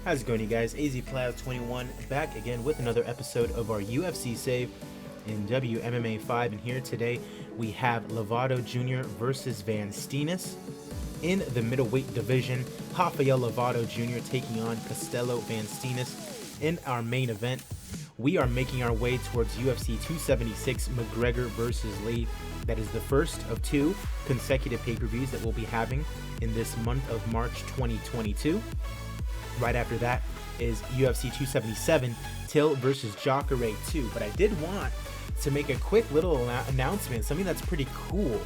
How's it going, you guys? AZPlow21 back again with another episode of our UFC save in WMMA 5, and here today we have Lovato Jr. versus Van Steenis. In the middleweight division, Rafael Lovato Jr. taking on Costello Van Steenis. In our main event, we are making our way towards UFC 276 McGregor versus Lee. That is the first of two consecutive pay-per-views that we'll be having in this month of March 2022. Right after that is UFC 277 Till versus Jacare 2. But I did want to make a quick little announcement, something that's pretty cool.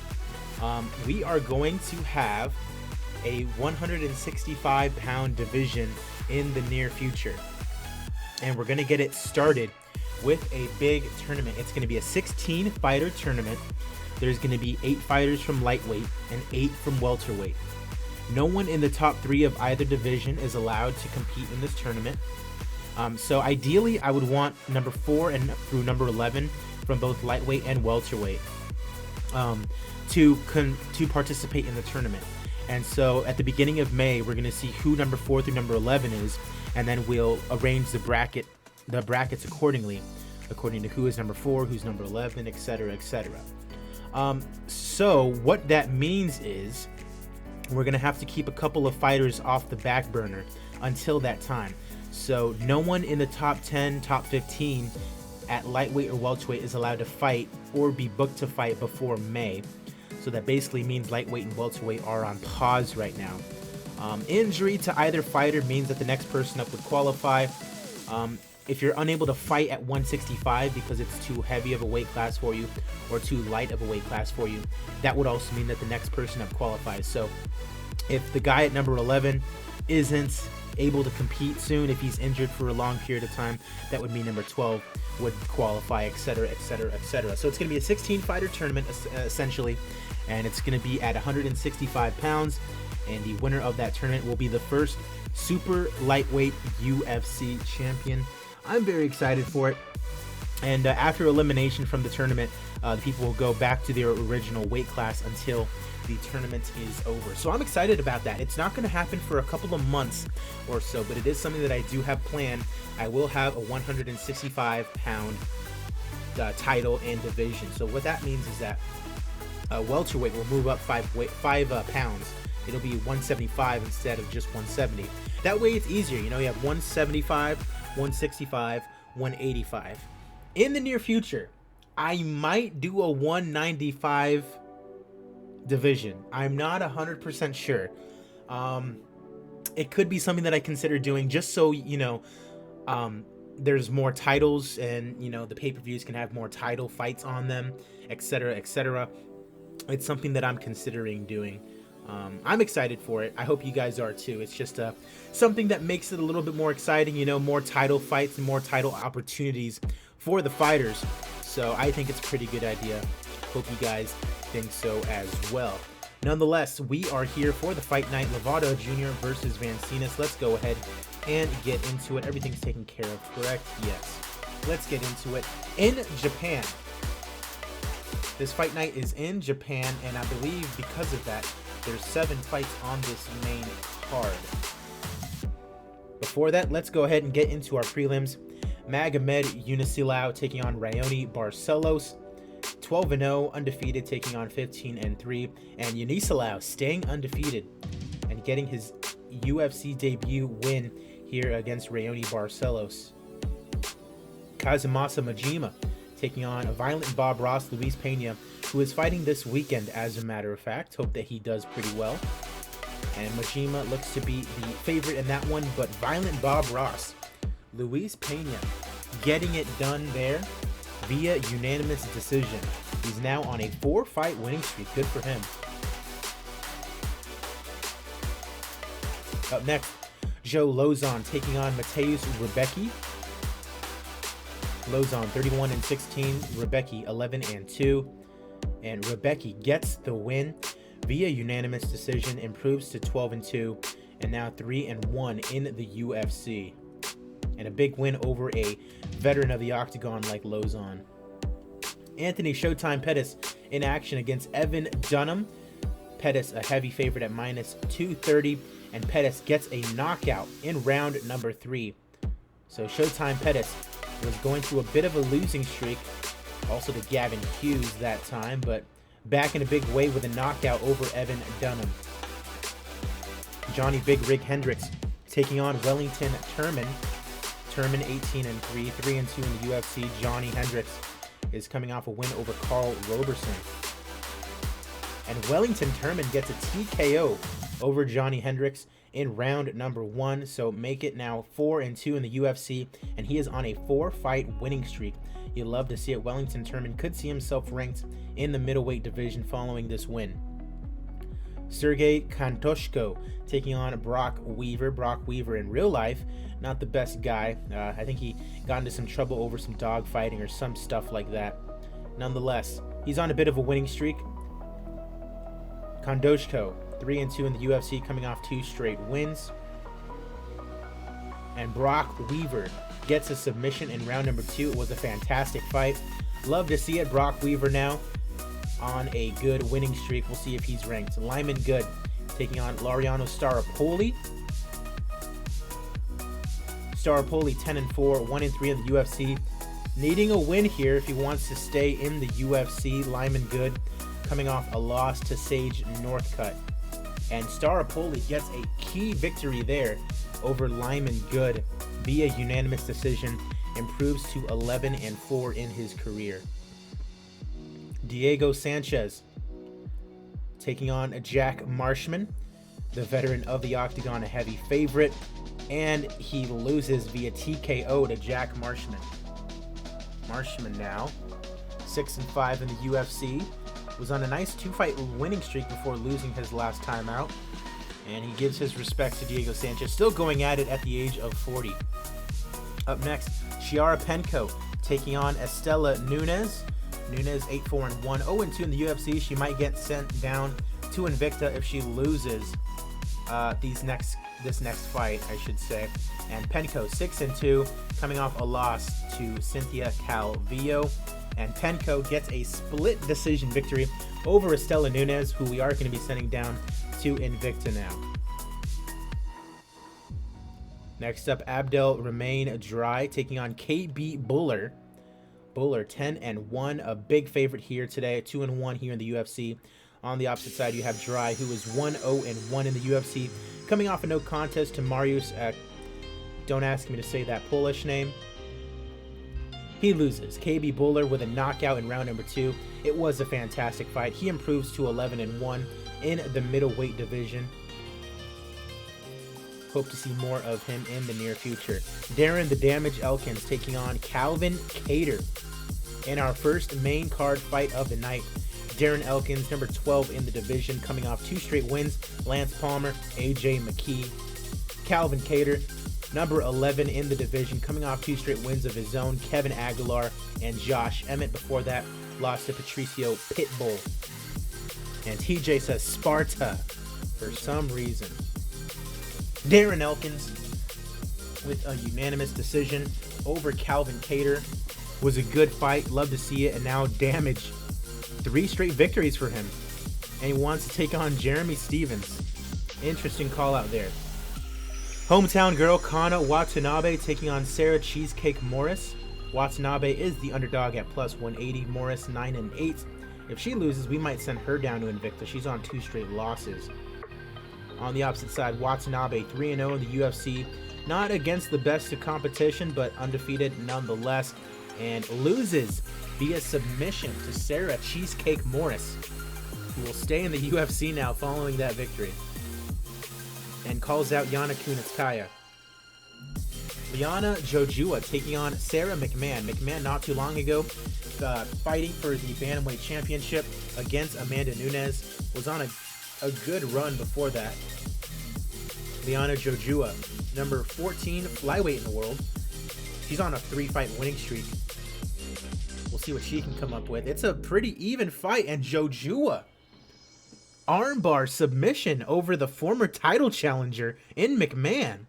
We are going to have a 165-pound division in the near future. And we're going to get it started with a big tournament. It's going to be a 16-fighter tournament. There's going to be 8 fighters from lightweight and 8 from welterweight. No one in the top 3 of either division is allowed to compete in this tournament. So ideally, I would want number 4 and through number 11 from both lightweight and welterweight to participate in the tournament. And so at the beginning of May, we're going to see who number 4 through number 11 is, and then we'll arrange the brackets accordingly, according to who is number 4, who's number 11, etc., etc. So what that means is we're going to have to keep a couple of fighters off the back burner until that time. So no one in the top 10, top 15 at lightweight or welterweight is allowed to fight or be booked to fight before May. So that basically means lightweight and welterweight are on pause right now. Injury to either fighter means that the next person up would qualify. If you're unable to fight at 165 because it's too heavy of a weight class for you or too light of a weight class for you, that would also mean that the next person up qualifies. So if the guy at number 11 isn't able to compete soon, if he's injured for a long period of time, that would mean number 12 would qualify, etc., etc., etc. So it's going to be a 16-fighter tournament essentially, and it's going to be at 165 pounds, and the winner of that tournament will be the first super lightweight UFC champion. I'm very excited for it. And after elimination from the tournament, the people will go back to their original weight class until the tournament is over. So I'm excited about that. It's not going to happen for a couple of months or so, but it is something that I do have planned. I will have a 165-pound title and division. So what that means is that welterweight will move up 5 pounds. It'll be 175 instead of just 170. That way it's easier. You know, you have 175, 165, 185. In the near future, I might do a 195 division. I'm not 100% sure. It could be something that I consider doing just so, you know, there's more titles and, you know, the pay-per-views can have more title fights on them, etc., etc. It's something that I'm considering doing. I'm excited for it. I hope you guys are too. It's just something that makes it a little bit more exciting, you know, more title fights and more title opportunities for the fighters. So I think it's a pretty good idea. Hope you guys think so as well. Nonetheless, we are here for the fight night, Lovato Jr. versus Van Steenis. Let's go ahead and get into it. Everything's taken care of, correct? Yes. Let's get into it. In Japan. This fight night is in Japan, and I believe because of that, there's 7 fights on this main card. Before that, let's go ahead and get into our prelims. Magomed Unisilao taking on Raoni Barcelos. 12-0, undefeated, taking on 15-3. And Unisilao staying undefeated and getting his UFC debut win here against Raoni Barcelos. Kazumasa Majima taking on a violent Bob Ross, Luis Pena, who is fighting this weekend, as a matter of fact. Hope that he does pretty well. And Majima looks to be the favorite in that one, but violent Bob Ross, Luis Pena, getting it done there via unanimous decision. He's now on a 4-fight winning streak. Good for him. Up next, Joe Lozon taking on Mateusz Rebecki. Lozon 31-16, Rebecki 11-2, and Rebecki gets the win via unanimous decision, improves to 12-2, and now 3-1 in the UFC, and a big win over a veteran of the octagon like Lozon. Anthony Showtime Pettis in action against Evan Dunham. Pettis a heavy favorite at -230, and Pettis gets a knockout in round number 3. So Showtime Pettis was going through a bit of a losing streak, also to Gavin Hughes that time, but back in a big way with a knockout over Evan Dunham. Johnny Big Rig Hendricks taking on Wellington Turman. Turman 18-3, 3-2 in the UFC. Johnny Hendricks is coming off a win over Carl Roberson. And Wellington Turman gets a TKO over Johnny Hendricks in round number 1. So make it now 4-2 in the UFC, and he is on a 4-fight winning streak. You'd love to see it. Wellington Turman could see himself ranked in the middleweight division following this win. Sergey Kantoshko taking on Brock Weaver. Brock Weaver in real life, not the best guy. I think he got into some trouble over some dog fighting or some stuff like that. Nonetheless, he's on a bit of a winning streak. Kantoshko 3-2 in the UFC, coming off 2 straight wins. And Brock Weaver gets a submission in round number 2. It was a fantastic fight. Love to see it. Brock Weaver now on a good winning streak. We'll see if he's ranked. Lyman Good taking on Laureano Staropoli. Staropoli 10-4, 1-3 in the UFC. Needing a win here if he wants to stay in the UFC. Lyman Good coming off a loss to Sage Northcutt. And Staropoli gets a key victory there over Lyman Good via unanimous decision. Improves to 11-4 in his career. Diego Sanchez taking on Jack Marshman, the veteran of the Octagon, a heavy favorite, and he loses via TKO to Jack Marshman. Marshman now 6-5 in the UFC, was on a nice 2-fight winning streak before losing his last time out, and he gives his respects to Diego Sanchez, still going at it at the age of 40. Up next, Chiara Penko taking on Estela Nunes. Nunes 8-4-1, 0-2 in the UFC. She might get sent down to Invicta if she loses this next fight, I should say. And Penko 6-2, coming off a loss to Cynthia Calvillo. And Penko gets a split decision victory over Estela Nunes, who we are going to be sending down to Invicta now. Next up, Abdel Remain Dry taking on KB Buller. Buller 10-1, a big favorite here today, 2-1 here in the UFC. On the opposite side, you have Dry, who is 1-0-1 in the UFC, coming off a no contest to Mariusz. Don't ask me to say that Polish name. He loses. KB Buller with a knockout in round number 2. It was a fantastic fight. He improves to 11-1 in the middleweight division. Hope to see more of him in the near future. Darren the Damage Elkins taking on Calvin Kattar in our first main card fight of the night. Darren Elkins, number 12 in the division, coming off 2 straight wins. Lance Palmer, AJ McKee. Calvin Kattar, number 11 in the division, coming off 2 straight wins of his own. Kevin Aguilar and Josh Emmett. Before that, lost to Patricio Pitbull. And TJ says Sparta for some reason. Darren Elkins with a unanimous decision over Calvin Kattar. Was a good fight. Love to see it. And now Damage. 3 straight victories for him. And he wants to take on Jeremy Stevens. Interesting call out there. Hometown girl Kana Watanabe taking on Sarah Cheesecake Morris. Watanabe is the underdog at plus 180. Morris 9-8. If she loses, we might send her down to Invicta. She's on 2 straight losses. On the opposite side, Watanabe 3-0 in the UFC. Not against the best of competition, but undefeated nonetheless. And loses via submission to Sarah Cheesecake Morris, who will stay in the UFC now following that victory. And calls out Yana Kunitskaya. Liana Jojua taking on Sarah McMahon. McMahon not too long ago fighting for the Bantamweight Championship against Amanda Nunes. Was on a good run before that. Liana Jojua, number 14 flyweight in the world. She's on a 3-fight winning streak. We'll see what she can come up with. It's a pretty even fight, and Jojua armbar submission over the former title challenger in McMahon.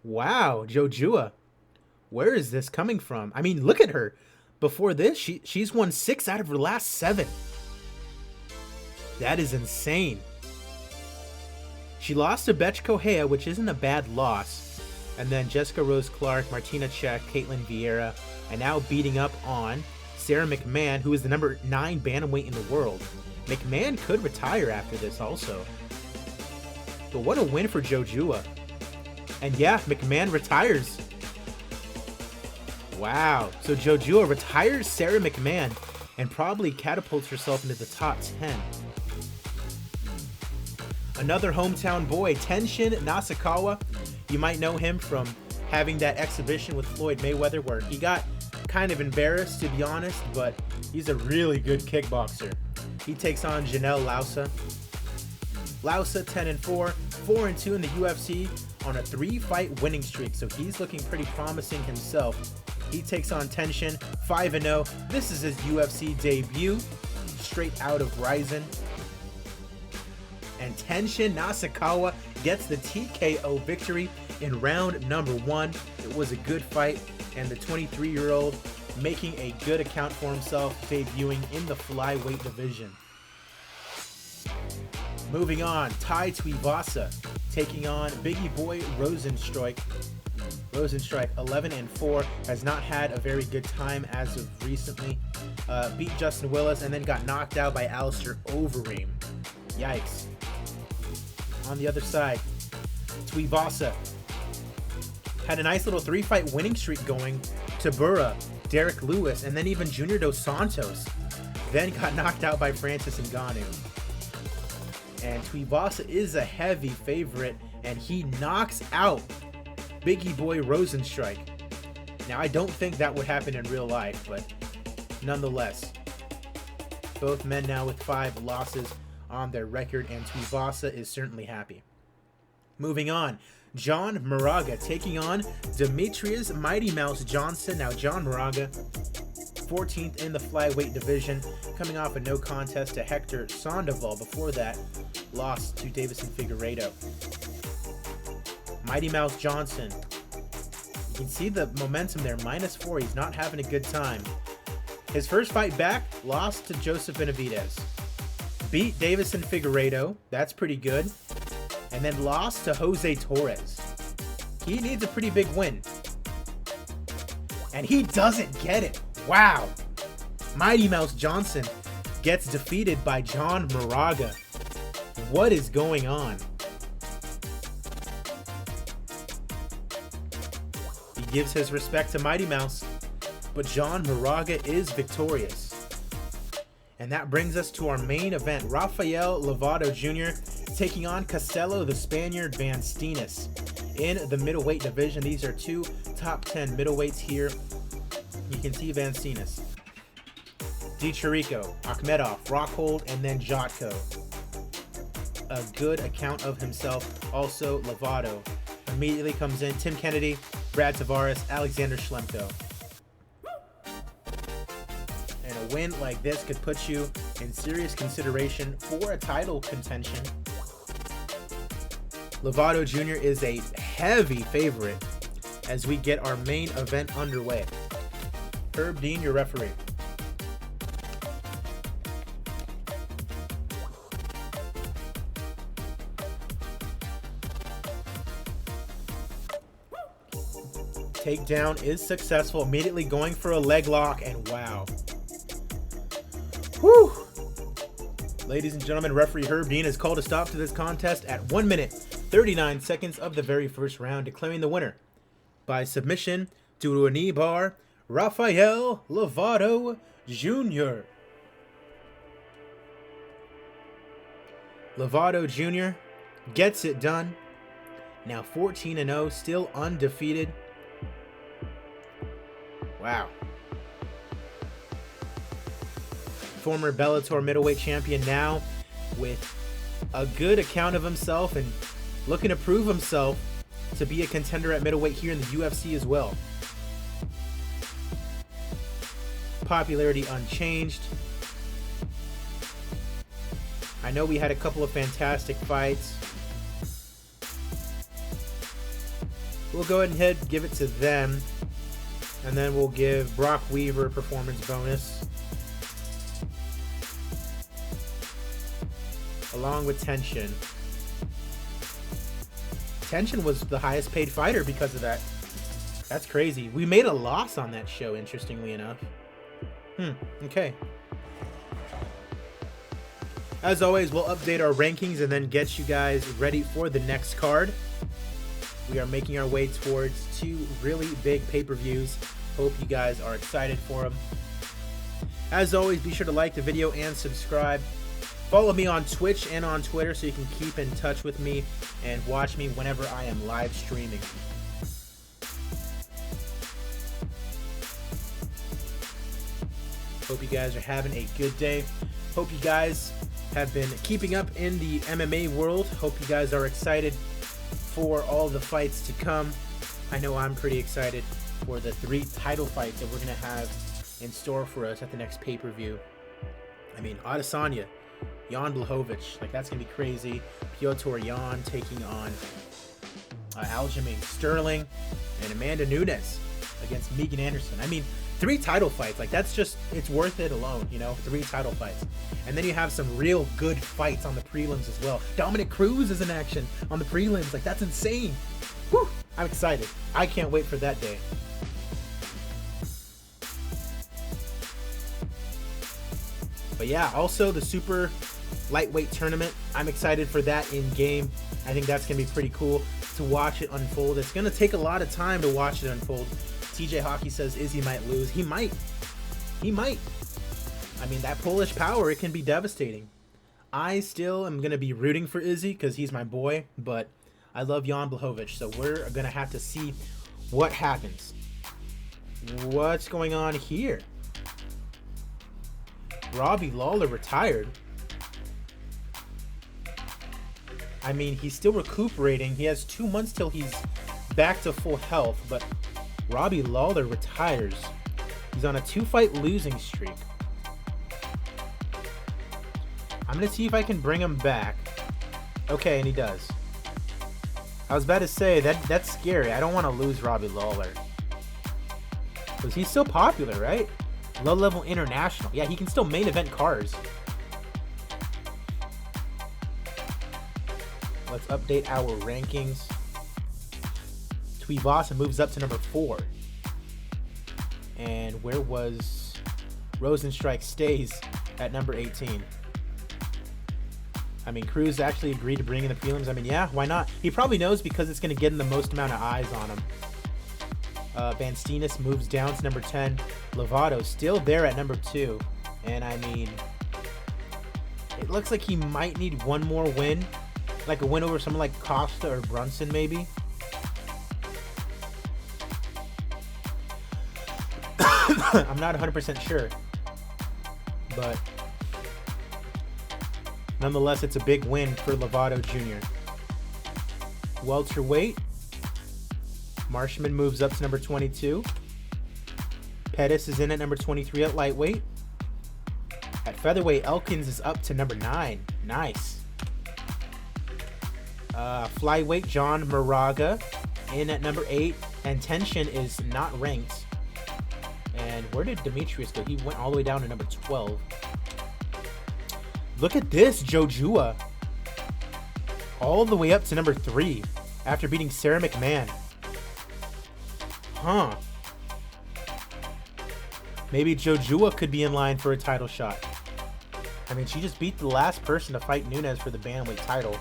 Wow, Jojua. Where is this coming from? I mean, look at her. Before this, she's won 6 out of her last 7. That is insane. She lost to Betch Kohea, which isn't a bad loss. And then Jessica Rose Clark, Martina Check, Caitlin Vieira, and now beating up on Sarah McMahon, who is the number 9 bantamweight in the world. McMahon could retire after this also. But what a win for Jojua. And yeah, McMahon retires. Wow. So Jojua retires Sarah McMahon and probably catapults herself into the top 10. Another hometown boy, Tenshin Nasukawa. You might know him from having that exhibition with Floyd Mayweather where he got kind of embarrassed, to be honest, but he's a really good kickboxer. He takes on Janelle Lausa. Lausa 10-4, 4-2 in the UFC on a 3-fight winning streak, so he's looking pretty promising himself. He takes on Tenshin 5-0. This is his UFC debut, straight out of Ryzen. And Tenshin Nasukawa gets the TKO victory in round number 1. It was a good fight, and the 23-year-old making a good account for himself, debuting in the flyweight division. Moving on, Tai Tuivasa taking on Biggie Boy Rosenstruik. Rosenstruik 11-4, has not had a very good time as of recently. Beat Justin Willis and then got knocked out by Alistair Overeem. Yikes. On the other side, Tuivasa had a nice little 3-fight winning streak going. Tabura, Derek Lewis, and then even Junior Dos Santos. Then got knocked out by Francis Ngannou. And Tuivasa is a heavy favorite, and he knocks out Biggie Boy Rosenstruik. Now, I don't think that would happen in real life, but nonetheless, both men now with 5 losses on their record, and Tuivasa is certainly happy. Moving on, John Moraga taking on Demetrius Mighty Mouse Johnson. Now, John Moraga, 14th in the flyweight division, coming off a no contest to Hector Sandoval. Before that, lost to Davison Figueiredo. Mighty Mouse Johnson, you can see the momentum there, -4. He's not having a good time. His first fight back, lost to Joseph Benavidez. Beat Davison Figueiredo, that's pretty good. And then lost to Jose Torres. He needs a pretty big win. And he doesn't get it. Wow. Mighty Mouse Johnson gets defeated by John Moraga. What is going on? He gives his respect to Mighty Mouse, but John Moraga is victorious. And that brings us to our main event. Rafael Lovato Jr. taking on Costello, the Spaniard Van Steenis. In the middleweight division, these are 2 top 10 middleweights here. You can see Van Steenis, DiChirico, Akhmedov, Rockhold, and then Jotko. A good account of himself. Also, Lovato immediately comes in. Tim Kennedy, Brad Tavares, Alexander Schlemko. And a win like this could put you in serious consideration for a title contention. Lovato Jr. is a heavy favorite as we get our main event underway. Herb Dean, your referee. Takedown is successful, immediately going for a leg lock, and wow. Whew. Ladies and gentlemen, referee Herb Dean has called a stop to this contest at 1 minute, 39 seconds of the very first round, declaring the winner by submission due to a knee bar, Rafael Lovato Jr. Lovato Jr. gets it done. Now 14-0, still undefeated. Wow. Former Bellator middleweight champion now with a good account of himself and looking to prove himself to be a contender at middleweight here in the UFC as well. Popularity unchanged. I know we had a couple of fantastic fights. We'll go ahead and give it to them. And then we'll give Brock Weaver a performance bonus. Along with Tenshin. Tension was the highest paid fighter because of that. That's crazy. We made a loss on that show, interestingly enough. Okay. As always, we'll update our rankings and then get you guys ready for the next card. We are making our way towards 2 really big pay-per-views. Hope you guys are excited for them. As always, be sure to like the video and subscribe. Follow me on Twitch and on Twitter so you can keep in touch with me and watch me whenever I am live streaming. Hope you guys are having a good day. Hope you guys have been keeping up in the MMA world. Hope you guys are excited for all the fights to come. I know I'm pretty excited for the 3 title fights that we're going to have in store for us at the next pay-per-view. I mean, Adesanya, Jan Blachowicz, like that's going to be crazy. Piotr Jan taking on Aljamain Sterling, and Amanda Nunes against Megan Anderson. I mean, 3 title fights, like that's just, it's worth it alone, you know, 3 title fights. And then you have some real good fights on the prelims as well. Dominic Cruz is in action on the prelims, like that's insane. Whew, I'm excited. I can't wait for that day. But yeah, also the super lightweight tournament, I'm excited for that in game. I think that's gonna be pretty cool to watch it unfold. It's gonna take a lot of time to watch it unfold. TJ Hockey says Izzy might lose. He might. He might. I mean, that Polish power, it can be devastating. I still am going to be rooting for Izzy because he's my boy, but I love Jan Blachowicz, so we're going to have to see what happens. What's going on here? Robbie Lawler retired. I mean, he's still recuperating. He has 2 months till he's back to full health, but Robbie Lawler retires. He's on a 2-fight losing streak. I'm going to see if I can bring him back. Okay, and he does. I was about to say, that's scary. I don't want to lose Robbie Lawler. Because he's still popular, right? Low-level international. Yeah, he can still main event cards. Let's update our rankings. Tuivasa moves up to number 4. And where was Rosenstrike stays at number 18. I mean, Cruz actually agreed to bring in the prelims. I mean, yeah, why not? He probably knows because it's going to get him the most amount of eyes on him. Van Steenis moves down to number 10. Lovato still there at number 2. And I mean, it looks like he might need one more win. Like a win over someone like Costa or Brunson, maybe. I'm not 100% sure. But nonetheless, it's a big win for Lovato Jr. Welterweight. Marshman moves up to number 22. Pettis is in at number 23 at lightweight. At featherweight, Elkins is up to number 9. Nice. Flyweight, John Moraga in at number 8. And Tension is not ranked. And where did Demetrius go? He went all the way down to number 12. Look at this, Jojua. All the way up to number 3 after beating Sarah McMahon. Huh. Maybe Jojua could be in line for a title shot. I mean, she just beat the last person to fight Nunes for the bantamweight title.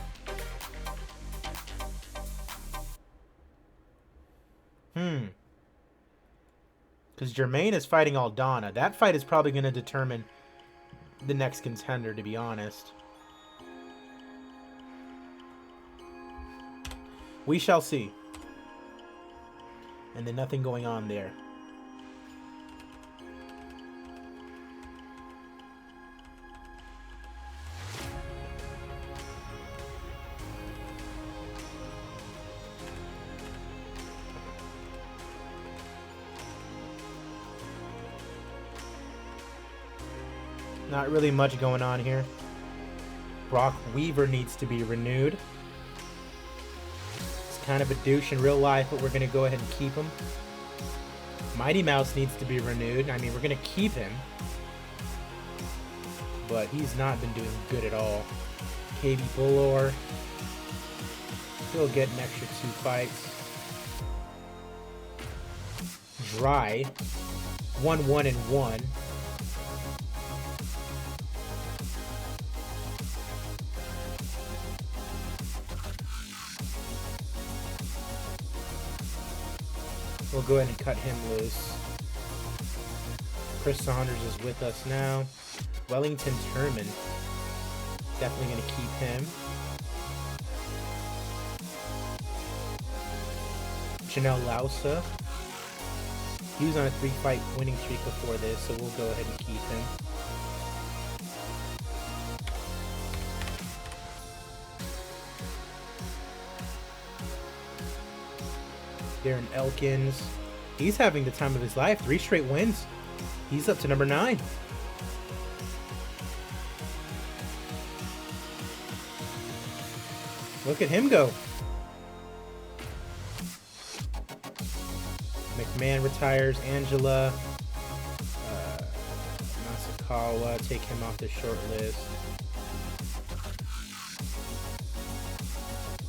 Because Jermaine is fighting Aldana. That fight is probably going to determine the next contender, to be honest. We shall see. And then nothing going on there. Not really much going on here. Brock Weaver needs to be renewed. It's kind of a douche in real life, but we're going to go ahead and keep him. Mighty Mouse needs to be renewed. I mean, we're going to keep him. But he's not been doing good at all. KB Bullor. He'll get an extra 2 fights. Dry. 1-1-1. We'll go ahead and cut him loose. Chris Saunders is with us now. Wellington Turman. Definitely going to keep him. Janelle Lausa. He was on a 3-fight winning streak before this, so we'll go ahead and keep him. Darren Elkins. He's having the time of his life. 3 straight wins. He's up to number 9. Look at him go. McMahon retires. Angela Masakawa, take him off the short list.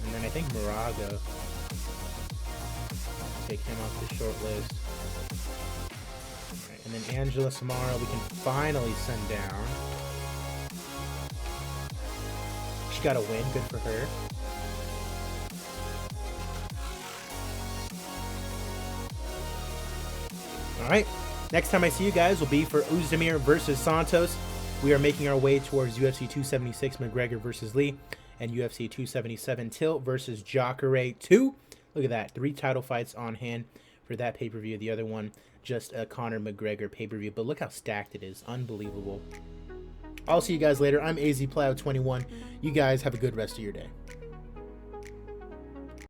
And then I think Moraga, take him off the short list. Right, and then Angela Samara we can finally send down. She got a win, good for her. Alright, next time I see you guys will be for Uzdemir versus Santos. We are making our way towards UFC 276 McGregor versus Lee and UFC 277 Till versus Jacare 2. Look at that, 3 title fights on hand for that pay-per-view. The other one, just a Conor McGregor pay-per-view. But look how stacked it is, unbelievable. I'll see you guys later. I'm AZPlow21. You guys have a good rest of your day.